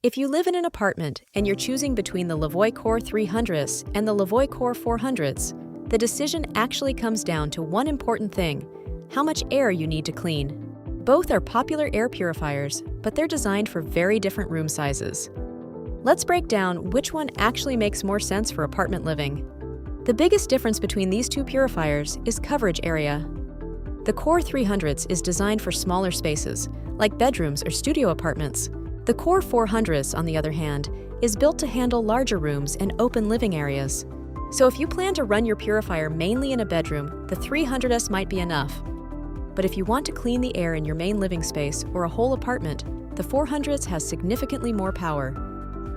If you live in an apartment and you're choosing between the Levoit Core 300s and the Levoit Core 400s, the decision actually comes down to one important thing: how much air you need to clean. Both are popular air purifiers, but they're designed for very different room sizes. Let's break down which one actually makes more sense for apartment living. The biggest difference between these two purifiers is coverage area. The Core 300s is designed for smaller spaces, like bedrooms or studio apartments. The Core 400s, on the other hand, is built to handle larger rooms and open living areas. So if you plan to run your purifier mainly in a bedroom, the 300s might be enough. But if you want to clean the air in your main living space or a whole apartment, the 400s has significantly more power.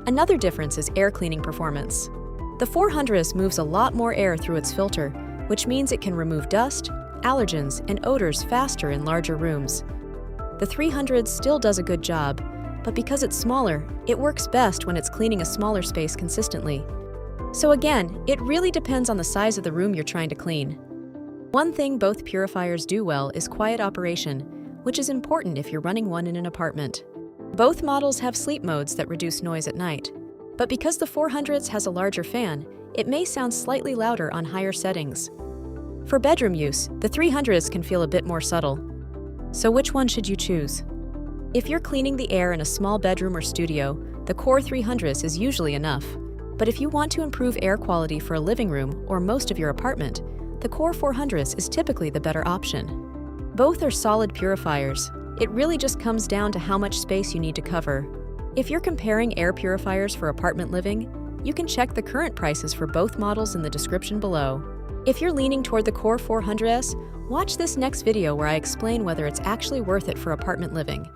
Another difference is air cleaning performance. The 400s moves a lot more air through its filter, which means it can remove dust, allergens, and odors faster in larger rooms. The 300 still does a good job, but because it's smaller, it works best when it's cleaning a smaller space consistently. So again, it really depends on the size of the room you're trying to clean. One thing both purifiers do well is quiet operation, which is important if you're running one in an apartment. Both models have sleep modes that reduce noise at night. But because the 400s has a larger fan, it may sound slightly louder on higher settings. For bedroom use, the 300s can feel a bit more subtle. So which one should you choose? If you're cleaning the air in a small bedroom or studio, the Core 300s is usually enough. But if you want to improve air quality for a living room or most of your apartment, the Core 400s is typically the better option. Both are solid purifiers. It really just comes down to how much space you need to cover. If you're comparing air purifiers for apartment living, you can check the current prices for both models in the description below. If you're leaning toward the Core 400s, watch this next video where I explain whether it's actually worth it for apartment living.